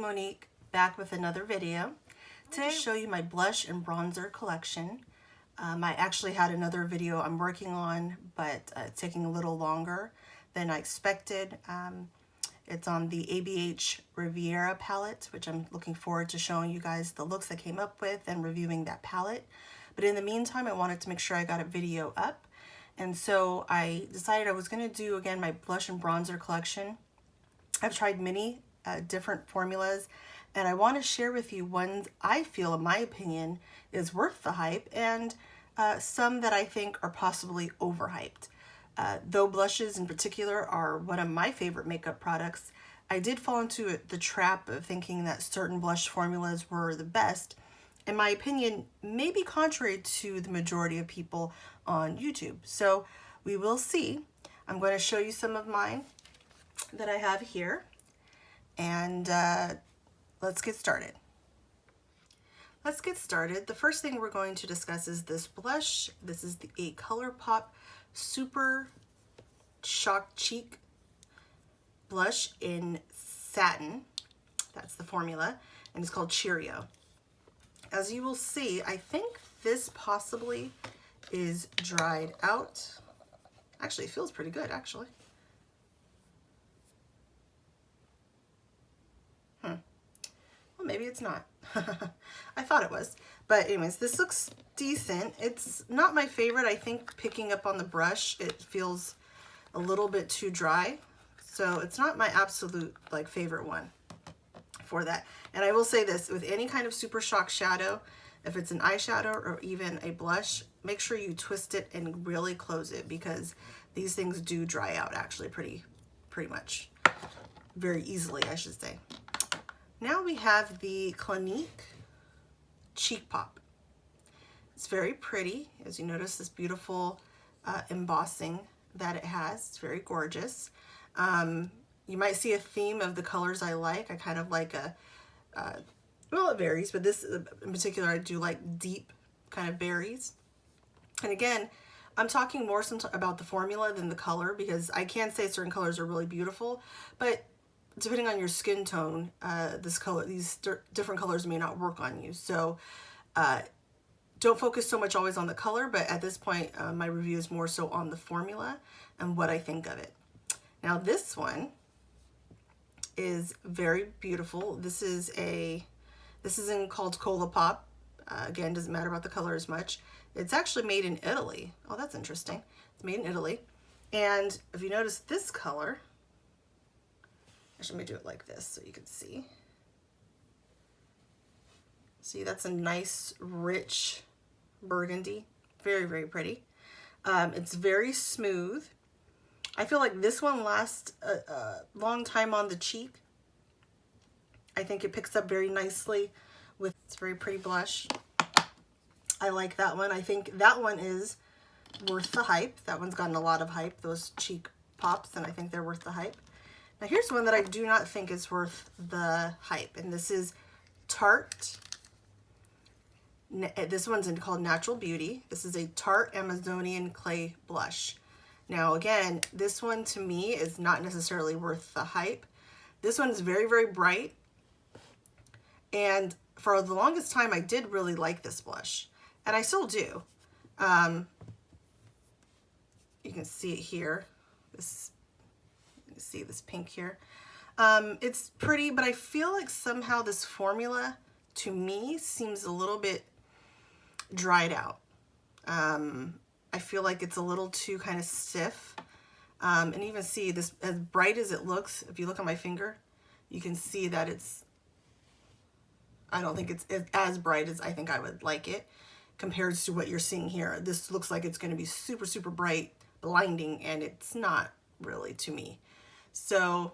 Monique, back with another video. Today I'll show you my blush and bronzer collection. I actually had another video I'm working on, but it's taking a little longer than I expected. It's on the ABH Riviera palette, which I'm looking forward to showing you guys the looks I came up with and reviewing that palette. But in the meantime, I wanted to make sure I got a video up. And so I decided I was going to do, again, my blush and bronzer collection. I've tried many different formulas, and I want to share with you ones I feel, in my opinion, is worth the hype, and some that I think are possibly overhyped. Though blushes in particular are one of my favorite makeup products, I did fall into the trap of thinking that certain blush formulas were the best. In my opinion, maybe contrary to the majority of people on YouTube. So we will see. I'm going to show you some of mine that I have here, and let's get started. The first thing we're going to discuss is this blush. This is a Colourpop Super Shock Cheek blush in satin. That's the formula, and it's called Cheerio. As you will see, I think this possibly is dried out. Actually, it feels pretty good, actually. Well, maybe it's not. I thought it was. But anyways, this looks decent. It's not my favorite. I think picking up on the brush, it feels a little bit too dry. So it's not my absolute favorite one for that. And I will say this, with any kind of super shock shadow, if it's an eyeshadow or even a blush, make sure you twist it and really close it, because these things do dry out actually pretty much. Very easily, I should say. Now we have the Clinique Cheek Pop. It's very pretty. As you notice, this beautiful embossing that it has. It's very gorgeous. You might see a theme of the colors I like. I kind of like well, it varies, but this in particular, I do like deep kind of berries. And again, I'm talking more about the formula than the color, because I can say certain colors are really beautiful, but depending on your skin tone, these different colors may not work on you. So don't focus so much always on the color, but at this point, my review is more so on the formula and what I think of it. Now this one is very beautiful. This is called Colourpop. Again, doesn't matter about the color as much. It's actually made in Italy. Oh, that's interesting. It's made in Italy. And if you notice this color, actually, let me do it like this so you can see. See, that's a nice, rich burgundy. Very, very pretty. It's very smooth. I feel like this one lasts a long time on the cheek. I think it picks up very nicely with, it's a very pretty blush. I like that one. I think that one is worth the hype. That one's gotten a lot of hype, those cheek pops, and I think they're worth the hype. Now here's one that I do not think is worth the hype, and this is Tarte. This one's called Natural Beauty. This is a Tarte Amazonian Clay Blush. Now again, this one to me is not necessarily worth the hype. This one is very, very bright. And for the longest time, I did really like this blush. And I still do. You can see it here. You can see this pink here. It's pretty, but I feel like somehow this formula, to me, seems a little bit dried out. I feel like it's a little too kind of stiff. And even see this, as bright as it looks, if you look at my finger, you can see that I don't think it's as bright as I think I would like it compared to what you're seeing here. This looks like it's going to be super, super bright, blinding, and it's not really to me. So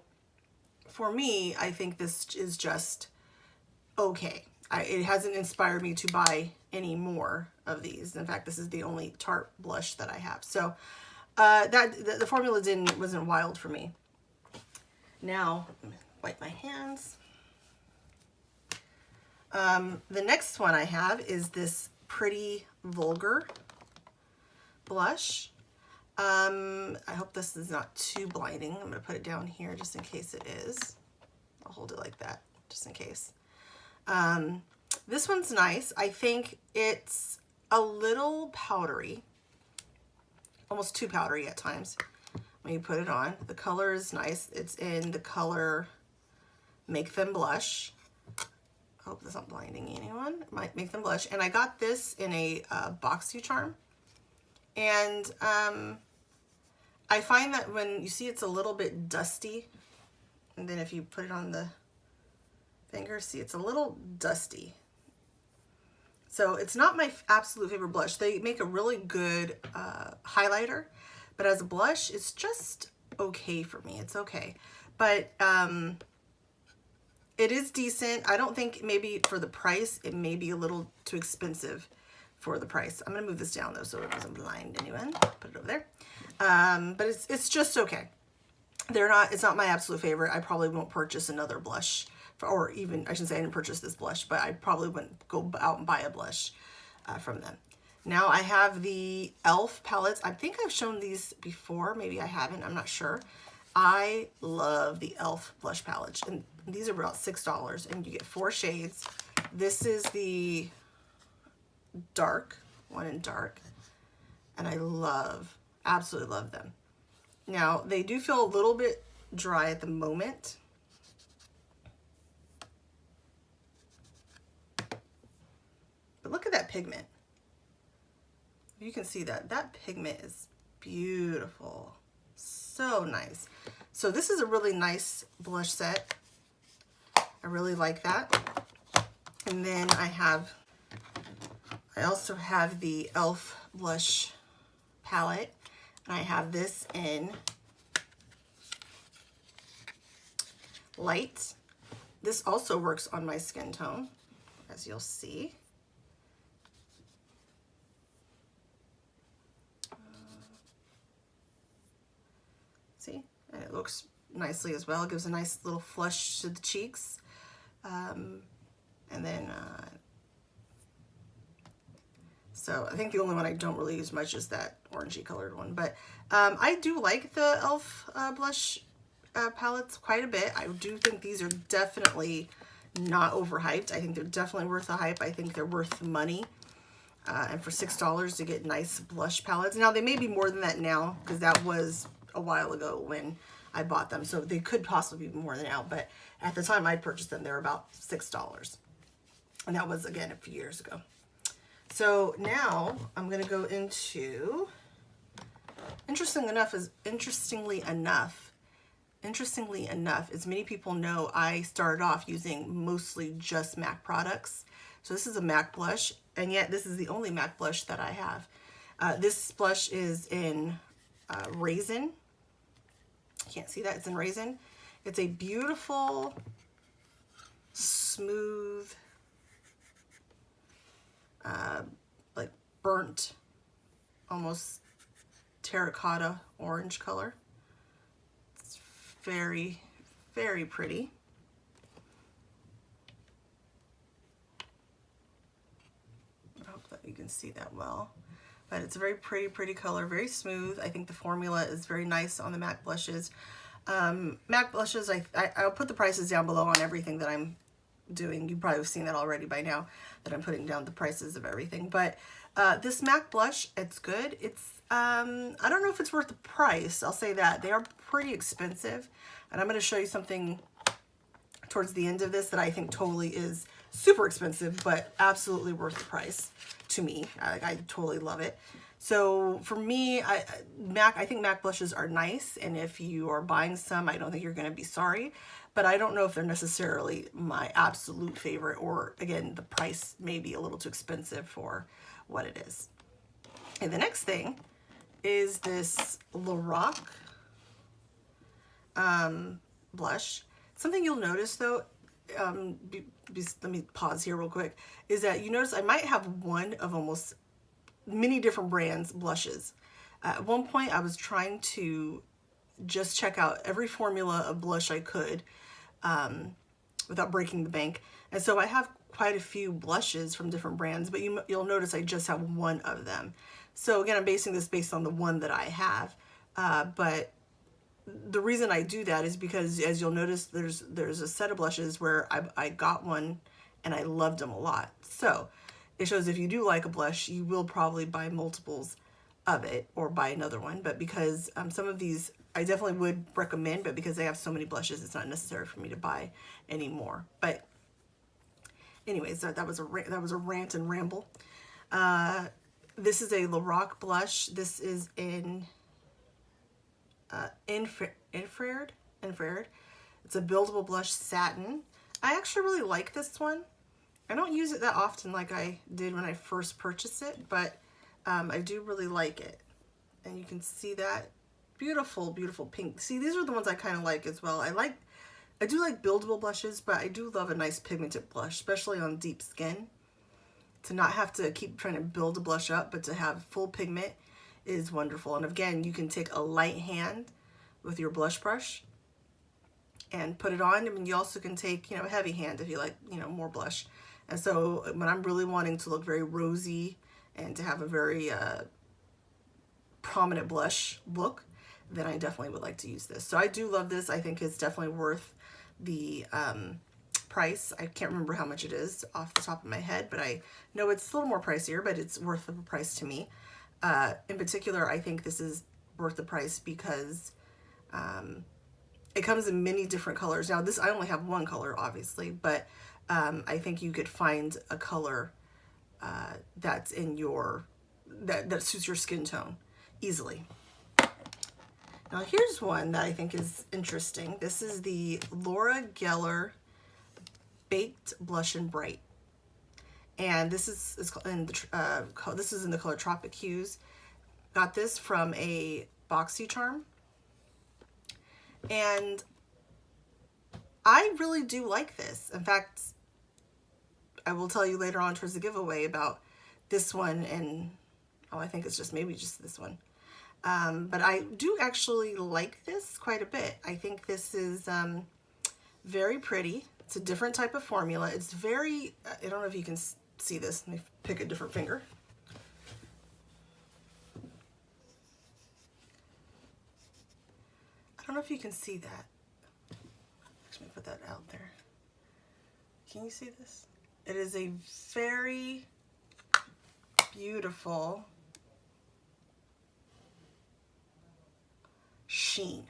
for me, I think this is just okay. It hasn't inspired me to buy any more of these. In fact, this is the only Tarte blush that I have. So the formula wasn't wild for me. Now, wipe my hands. The next one I have is this pretty Vulgar blush. I hope this is not too blinding. I'm going to put it down here just in case it is. I'll hold it like that. just in case. This one's nice. I think it's a little powdery, almost too powdery at times when you put it on. The color is nice. It's in the color Make Them Blush. I hope that's not blinding anyone. It might make them blush. And I got this in a boxy charm. And I find that when you see it's a little bit dusty, and then if you put it on the finger, see it's a little dusty. So it's not my absolute favorite blush. They make a really good highlighter, but as a blush, it's just okay for me. It's okay. But it is decent. I don't think, maybe for the price, it may be a little too expensive for the price. I'm gonna move this down though so it doesn't blind anyone. Put it over there. But it's just okay. It's not my absolute favorite. I probably won't purchase another blush, or even, I shouldn't say I didn't purchase this blush, but I probably wouldn't go out and buy a blush from them. Now I have the e.l.f. palettes. I think I've shown these before. Maybe I haven't, I'm not sure. I love the e.l.f. blush palette, and these are about $6, and you get 4 shades. This is the dark, one in dark, and I absolutely love them. Now, they do feel a little bit dry at the moment. But look at that pigment. You can see that. That pigment is beautiful. So nice. So this is a really nice blush set. I really like that. And then I also have the e.l.f. blush palette. And I have this in light. This also works on my skin tone, as you'll see. See? And it looks nicely as well. It gives a nice little flush to the cheeks. And then, so I think the only one I don't really use much is that orangey colored one. But I do like the e.l.f. Blush palettes quite a bit. I do think these are definitely not overhyped. I think they're definitely worth the hype. I think they're worth the money. And for $6 to get nice blush palettes. Now, they may be more than that now, because that was a while ago when I bought them. So they could possibly be more than now. But at the time I purchased them, they were about $6. And that was, again, a few years ago. So now I'm going to go into, interestingly enough, as many people know, I started off using mostly just MAC products. So this is a MAC blush, and yet this is the only MAC blush that I have. This blush is in Raisin. Can't see that, it's in Raisin. It's a beautiful, smooth, like burnt, almost terracotta orange color. It's very, very pretty. I hope that you can see that well. But it's a very pretty color, very smooth. I think the formula is very nice on the MAC blushes. MAC blushes, I'll put the prices down below on everything that I'm doing. You probably have seen that already by now, that I'm putting down the prices of everything. But this MAC blush, it's good. It's, I don't know if it's worth the price. I'll say that. They are pretty expensive. And I'm going to show you something towards the end of this that I think totally is super expensive, but absolutely worth the price to me. I totally love it. So for me, I think MAC blushes are nice, and if you are buying some, I don't think you're going to be sorry, but I don't know if they're necessarily my absolute favorite, or again, the price may be a little too expensive for what it is. And the next thing is this Lorac blush. Something you'll notice though, let me pause here real quick, is that you notice I might have one of almost many different brands blushes. At one point I was trying to just check out every formula of blush I could without breaking the bank, and so I have quite a few blushes from different brands, but you'll notice I just have one of them. So again, I'm basing this based on the one that I have, but the reason I do that is because, as you'll notice, there's a set of blushes where I got one and I loved them a lot. So it shows if you do like a blush, you will probably buy multiples of it or buy another one. But because some of these I definitely would recommend, but because they have so many blushes, it's not necessary for me to buy any more. But anyways, that was a rant and ramble. This is a Lorac blush. This is in infrared. It's a buildable blush satin. I actually really like this one. I don't use it that often like I did when I first purchased it, but I do really like it. And you can see that beautiful, beautiful pink. See, these are the ones I kind of like as well. I do like buildable blushes, but I do love a nice pigmented blush, especially on deep skin. To not have to keep trying to build a blush up, but to have full pigment is wonderful. And again, you can take a light hand with your blush brush and put it on. I mean, you also can take, a heavy hand if you like, more blush. And so when I'm really wanting to look very rosy and to have a very prominent blush look, then I definitely would like to use this. So I do love this. I think it's definitely worth the price. I can't remember how much it is off the top of my head, but I know it's a little more pricier, but it's worth the price to me. In particular, I think this is worth the price because it comes in many different colors. Now I only have one color, obviously, but I think you could find a color that's in that suits your skin tone easily. Now here's one that I think is interesting. This is the Gellar Baked Blush and Bright, and this is in the color Tropic Hues. Got this from a BoxyCharm, and I really do like this. In fact, I will tell you later on towards the giveaway about this one, and I think it's just maybe just this one. But I do actually like this quite a bit. I think this is very pretty. It's a different type of formula. It's very, I don't know if you can see this. Let me pick a different finger. I don't know if you can see that. Actually, put that out there. Can you see this? It is a very beautiful sheen.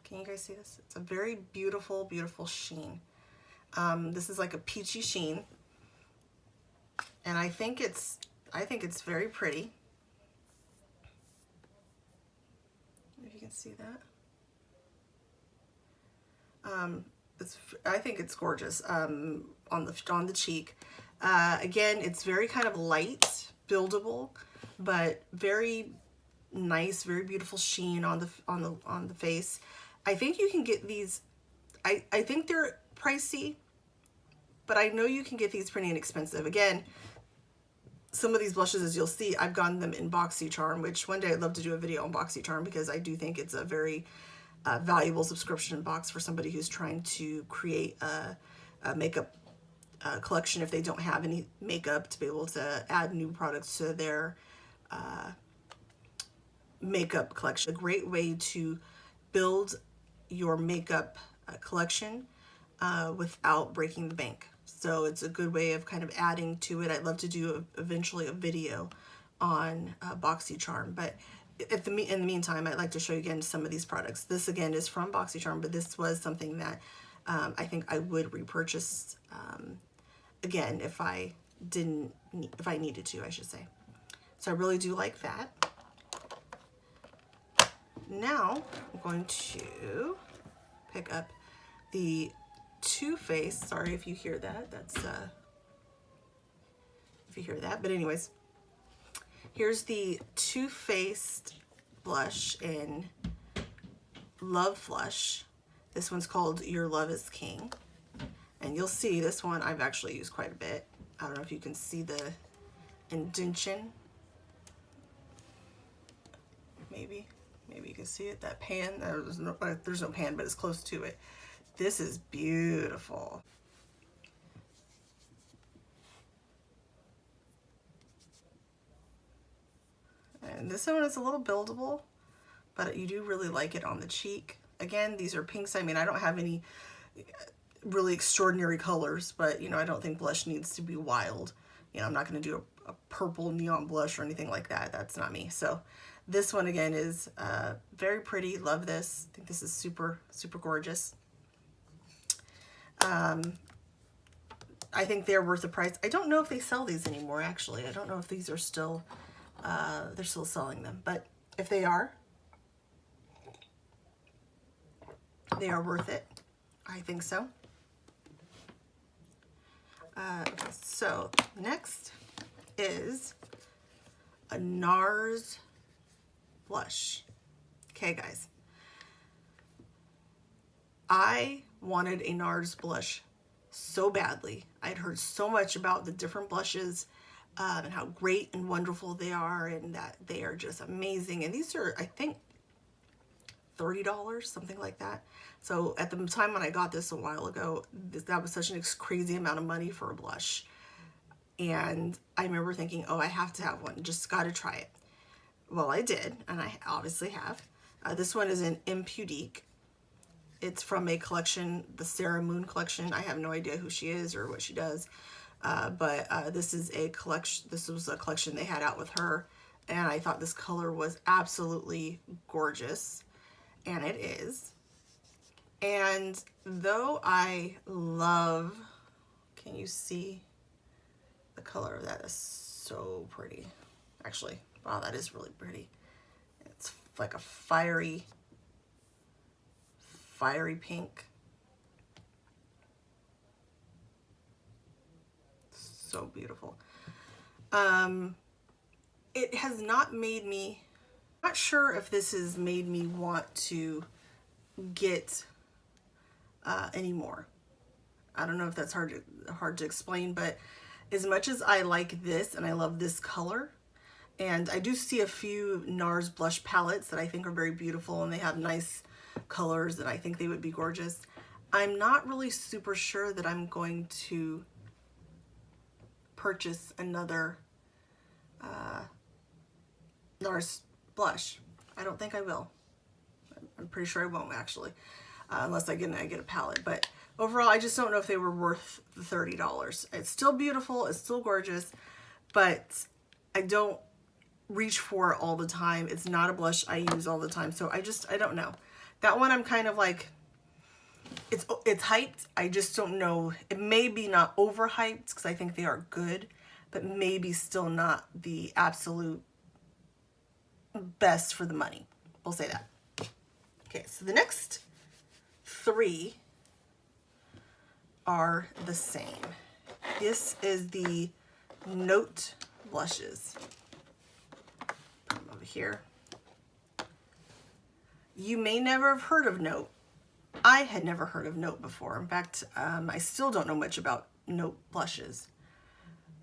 Can you guys see this? It's a very beautiful, beautiful sheen. This is like a peachy sheen, and I think it's very pretty. If you can see that, I think it's gorgeous on the cheek. Again, it's very kind of light, buildable, but very nice, very beautiful sheen on the face. I think you can get these. I think they're pricey, but I know you can get these pretty inexpensive. Again, some of these blushes, as you'll see, I've gotten them in BoxyCharm, which one day I'd love to do a video on BoxyCharm because I do think it's a very valuable subscription box for somebody who's trying to create a makeup collection if they don't have any makeup, to be able to add new products to their makeup collection. A great way to build your makeup collection without breaking the bank. So it's a good way of kind of adding to it. I'd love to do eventually a video on BoxyCharm, but in the meantime, I'd like to show you again some of these products. This again is from BoxyCharm, but this was something that I think I would repurchase again if I needed to, I should say. So I really do like that. Now I'm going to pick up the Too Faced. Sorry if you hear that. That's if you hear that. But anyways, here's the Too Faced blush in Love Flush. This one's called Your Love is King. And you'll see this one I've actually used quite a bit. I don't know if you can see the indentation. Maybe you can see it, that pan. There's no pan, but it's close to it. This is beautiful. And this one is a little buildable, but you do really like it on the cheek. Again, these are pinks. I mean, I don't have any really extraordinary colors, but you know, I don't think blush needs to be wild. You know, I'm not going to do a purple neon blush or anything like that. That's not me. So this one again is very pretty. Love this. I think this is super, super gorgeous. I think they're worth the price. I don't know if they sell these anymore, actually. I don't know if these are still, they're still selling them, but if they are worth it. I think so. So next is a NARS blush. Okay, guys. I wanted a NARS blush so badly. I'd heard so much about the different blushes and how great and wonderful they are, and that they are just amazing. And these are, I think, $30, something like that. So at the time when I got this a while ago, that was such an crazy amount of money for a blush. And I remember thinking, oh, I have to have one, just got to try it. Well, I did, and I obviously have. This one is an Impudique. It's from a collection, the Sarah Moon collection. I have no idea who she is or what she does, but this is a collection. This was a collection they had out with her, and I thought this color was absolutely gorgeous, and it is. And though I love, can you see the color of that? Is so pretty. Actually, wow, that is really pretty. It's like a fiery pink. So beautiful. It has not made me, not sure if this has made me want to get any more. I don't know if that's hard to explain, but as much as I like this and I love this color, and I do see a few NARS blush palettes that I think are very beautiful and they have nice colors and I think they would be gorgeous, I'm not really super sure that I'm going to purchase another NARS blush. I don't think I will. I'm pretty sure I won't, actually, unless I get a palette. But overall, I just don't know if they were worth the $30. It's still beautiful, it's still gorgeous, but I don't reach for it all the time. It's not a blush I use all the time, so I don't know. That one I'm kind of like, it's hyped. I just don't know. It may be not overhyped because I think they are good, but maybe still not the absolute best for the money. We'll say that. Okay, so the next three are the same. This is the Note blushes. Put them over here. You may never have heard of Note. I had never heard of Note before. In fact, I still don't know much about Note blushes.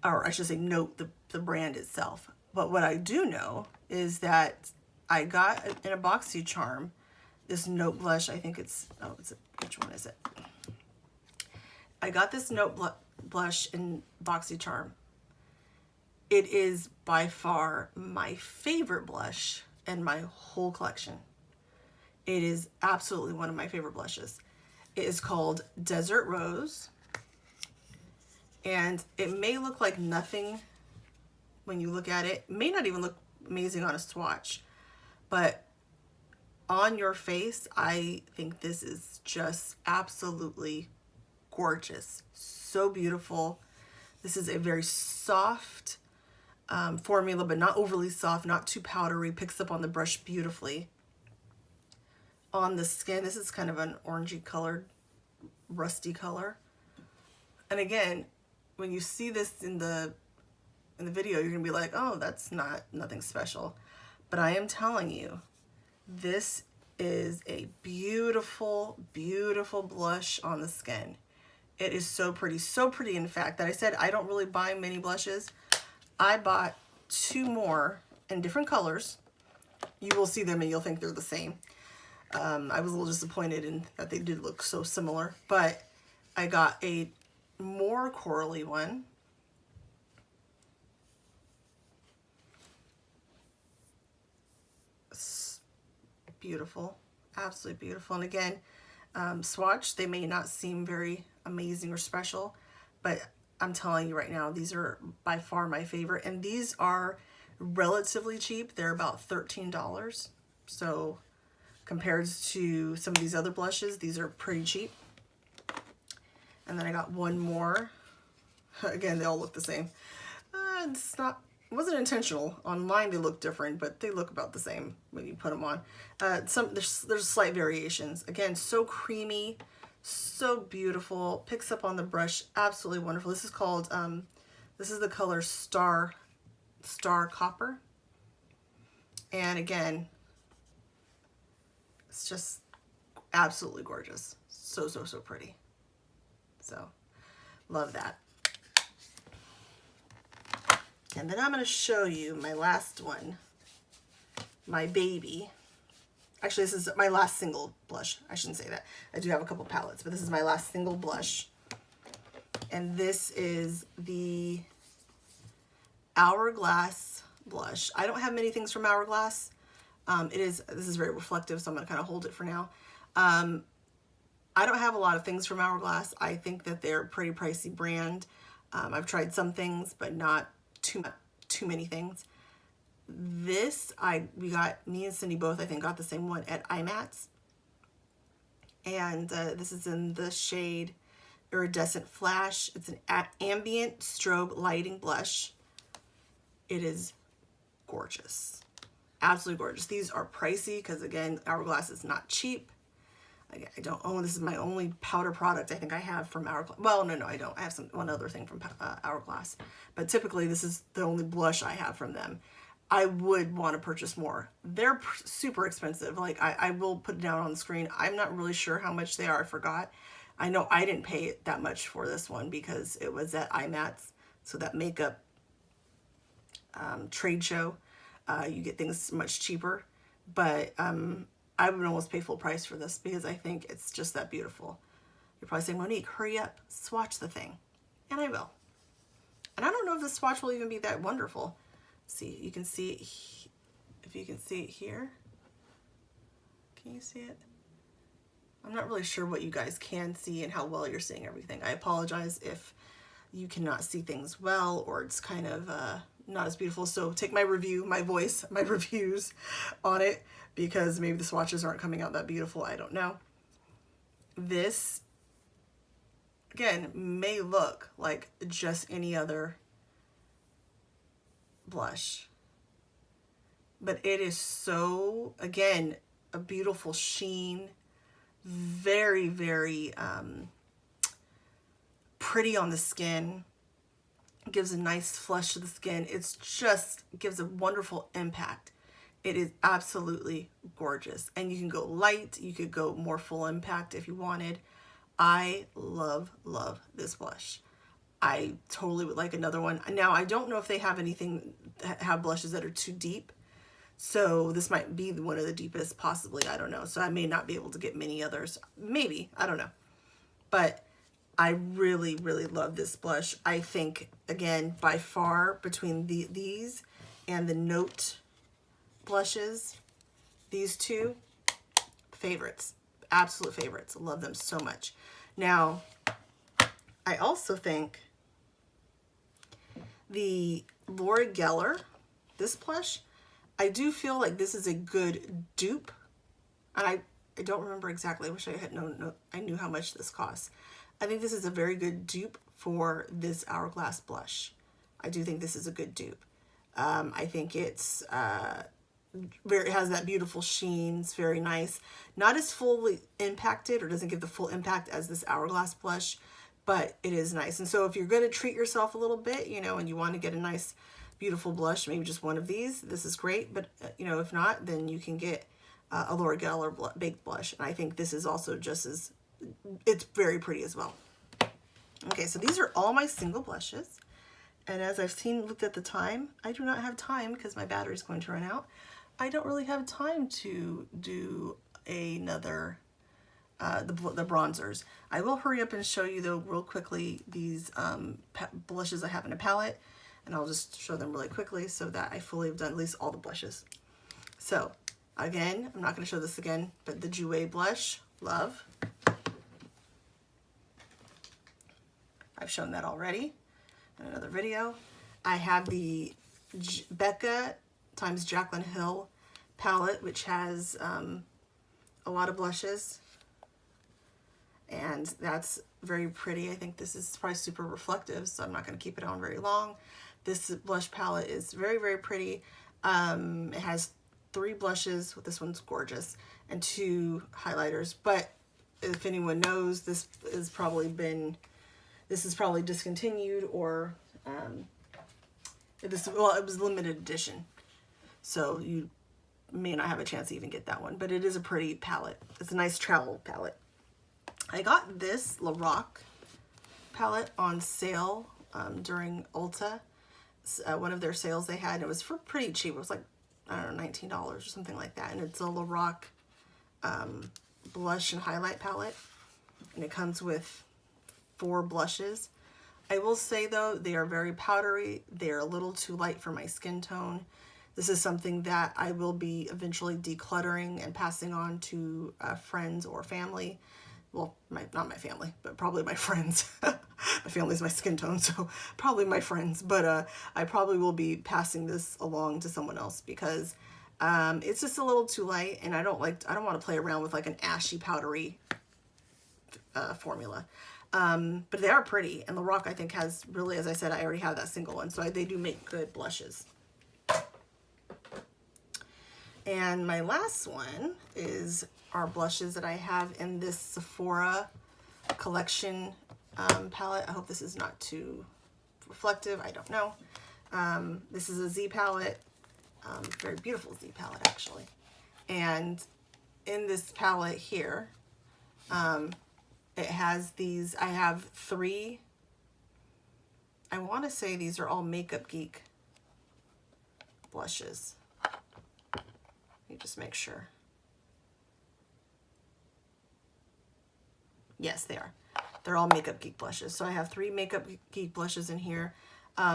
Or I should say Note, the brand itself. But what I do know is that I got in a BoxyCharm this Note blush. I think it's, which one is it? I got this Note blush in BoxyCharm. It is by far my favorite blush in my whole collection. It is absolutely one of my favorite blushes. It is called Desert Rose. And it may look like nothing when you look at it. It may not even look amazing on a swatch. But on your face, I think this is just absolutely gorgeous. So beautiful. This is a very soft formula, but not overly soft, not too powdery. Picks up on the brush beautifully. On the skin, this is kind of an orangey colored, rusty color. And again, when you see this in the video, you're gonna be like, oh, that's nothing special. But I am telling you, this is a beautiful, beautiful blush on the skin. It is so pretty, so pretty. In fact, that I said I don't really buy many blushes. I bought two more in different colors. You will see them and you'll think they're the same. I was a little disappointed in that they did look so similar, but I got a more corally one. beautiful, absolutely beautiful. And again, swatch, they may not seem very amazing or special, but I'm telling you right now, these are by far my favorite. And these are relatively cheap. They're about $13. So compared to some of these other blushes, these are pretty cheap. And then I got one more. Again, they all look the same. It wasn't intentional. Online they look different, but they look about the same when you put them on. There's slight variations. Again, so creamy, so beautiful. Picks up on the brush, absolutely wonderful. This is called, this is the color Star Copper. And again, it's just absolutely gorgeous. So, so, so pretty. So, love that. And then I'm going to show you my last one, my baby. Actually, this is my last single blush. I shouldn't say that. I do have a couple palettes, but this is my last single blush. And this is the Hourglass blush. I don't have many things from Hourglass. This is very reflective, so I'm going to kind of hold it for now. I don't have a lot of things from Hourglass. I think that they're a pretty pricey brand. I've tried some things, but not too many things. This, me and Cindy both, I think, got the same one at IMATS. And this is in the shade Iridescent Flash. It's an ambient strobe lighting blush. It is gorgeous. Absolutely gorgeous. These are pricey because, again, Hourglass is not cheap. I don't own, this is my only powder product I think I have from Hourglass. Well, no, I don't. I have one other thing from Hourglass. But typically this is the only blush I have from them. I would want to purchase more. They're super expensive. Like, I will put it down on the screen. I'm not really sure how much they are. I forgot. I know I didn't pay it that much for this one because it was at IMATS. So that makeup trade show, you get things much cheaper. But I would almost pay full price for this because I think it's just that beautiful. You're probably saying, Monique, hurry up, swatch the thing. And I will. And I don't know if the swatch will even be that wonderful. See, you can see it, if you can see it here. Can you see it? I'm not really sure what you guys can see and how well you're seeing everything. I apologize if you cannot see things well or it's kind of not as beautiful. So take my review, my voice, my reviews on it, because maybe the swatches aren't coming out that beautiful. I don't know. This, again, may look like just any other blush, but it is so, again, a beautiful sheen, very, very pretty on the skin. It gives a nice flush to the skin. It's just gives a wonderful impact. It is absolutely gorgeous. And you can go light, you could go more full impact if you wanted. I love, love this blush. I totally would like another one. Now, I don't know if they have have blushes that are too deep. So this might be one of the deepest, possibly, I don't know. So I may not be able to get many others. Maybe, I don't know. But I really, really love this blush. I think, again, by far, between these and the Note blushes, these two, favorites. Absolute favorites. Love them so much. Now, I also think the Laura Gellar, this blush, I do feel like this is a good dupe. And I don't remember exactly. I wish I had known. I knew how much this costs. I think this is a very good dupe for this Hourglass blush. I do think this is a good dupe. I think it's it has that beautiful sheen. It's very nice. Not as fully impacted, or doesn't give the full impact as this Hourglass blush, but it is nice. And so if you're going to treat yourself a little bit, you know, and you want to get a nice, beautiful blush, maybe just one of these, this is great. But, you know, if not, then you can get a Laura Gellar baked blush. And I think this is also just as, it's very pretty as well. Okay, so these are all my single blushes. And as I've looked at the time, I do not have time because my battery is going to run out. I don't really have time to do another, the bronzers. I will hurry up and show you though real quickly these blushes I have in a palette, and I'll just show them really quickly so that I fully have done at least all the blushes. So Again, I'm not going to show this again, but the Jouer blush, love. I've shown that already in another video. I have the Becca times Jaclyn Hill palette, which has a lot of blushes, and that's very pretty. I think this is probably super reflective, so I'm not going to keep it on very long. This blush palette is very, very pretty. It has 3 blushes, this one's gorgeous, and 2 highlighters, but if anyone knows, this is probably discontinued, or it was limited edition, so you may not have a chance to even get that one, but it is a pretty palette. It's a nice travel palette. I got this Lorac palette on sale during Ulta. One of their sales they had. It was for pretty cheap. It was like, I don't know, $19 or something like that. And it's a Lorac blush and highlight palette. And it comes with 4 blushes. I will say though, they are very powdery. They're a little too light for my skin tone. This is something that I will be eventually decluttering and passing on to friends or family. Well, not my family, but probably my friends. My family's my skin tone, so probably my friends. But I probably will be passing this along to someone else because it's just a little too light, and I don't want to play around with like an ashy, powdery formula. But they are pretty, and Lorac I think has really, as I said, I already have that single one, so they do make good blushes. And my last one is our blushes that I have in this Sephora collection palette. I hope this is not too reflective. I don't know. This is a Z palette, very beautiful Z palette actually. And in this palette here, it has these, I have 3, I want to say these are all Makeup Geek blushes. Let me just make sure. Yes, they are. They're all Makeup Geek blushes. So I have 3 Makeup Geek blushes in here.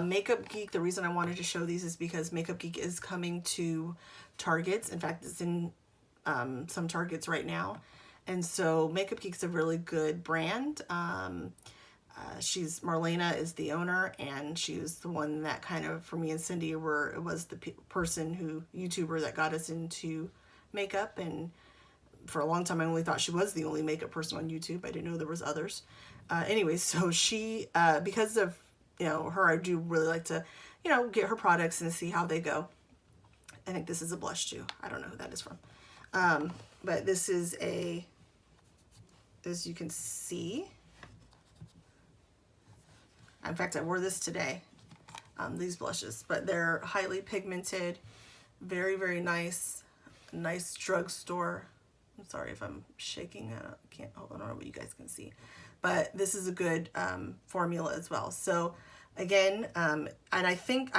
Makeup Geek, the reason I wanted to show these is because Makeup Geek is coming to Targets. In fact, it's in some Targets right now. And so Makeup Geek's a really good brand. Marlena is the owner, and she was the one that kind of, for me and Cindy, was the YouTuber that got us into makeup. And for a long time, I only thought she was the only makeup person on YouTube. I didn't know there was others. Anyways, so she, because of, her, I do really like to, get her products and see how they go. I think this is a blush too. I don't know who that is from. But this is as you can see, in fact, I wore this today, these blushes, but they're highly pigmented, very, very nice drugstore. I'm sorry if I'm shaking. I can't, hold on, I don't know what you guys can see, but this is a good formula as well. So again, and I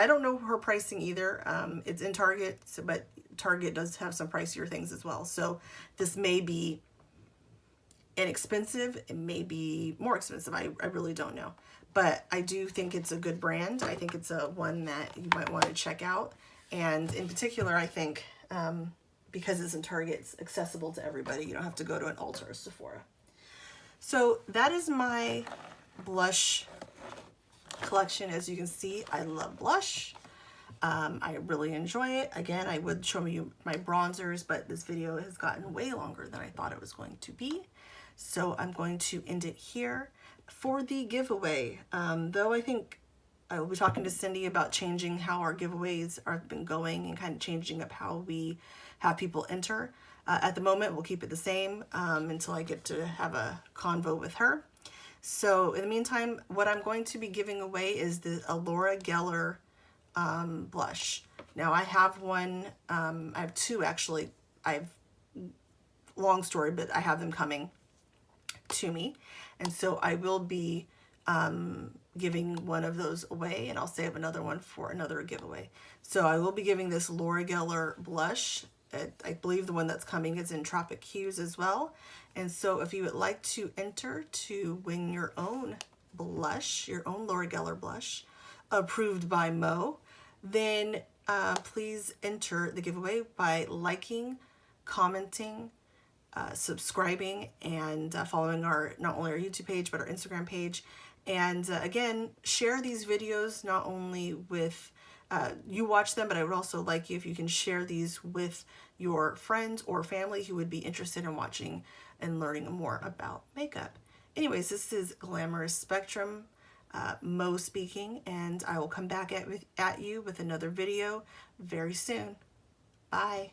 don't know her pricing either. It's in Target, but Target does have some pricier things as well. So this may be inexpensive, it may be more expensive. I really don't know. But I do think it's a good brand. I think it's a one that you might want to check out. And in particular, I think because it's in Target, it's accessible to everybody. You don't have to go to an Ulta or Sephora. So that is my blush collection. As you can see, I love blush. I really enjoy it. Again, I would show you my bronzers, but this video has gotten way longer than I thought it was going to be. So I'm going to end it here. For the giveaway, though I think I will be talking to Cindy about changing how our giveaways have been going and kind of changing up how we have people enter. At the moment, we'll keep it the same until I get to have a convo with her. So in the meantime, what I'm going to be giving away is the Laura Gellar blush. Now I have one, I have 2 actually. Long story, but I have them coming to me, and so I will be giving one of those away, and I'll save another one for another giveaway. So I will be giving this Laura Gellar blush. I believe the one that's coming is in Tropic Hues as well. And so if you would like to enter to win your own blush, your own Laura Gellar blush, approved by Mo, then please enter the giveaway by liking commenting, subscribing, and following our, not only our YouTube page, but our Instagram page. And again, share these videos not only with you watch them, but I would also like you if you can share these with your friends or family who would be interested in watching and learning more about makeup. Anyways, this is Glamorous Spectrum, Mo speaking, and I will come back at you with another video very soon. Bye.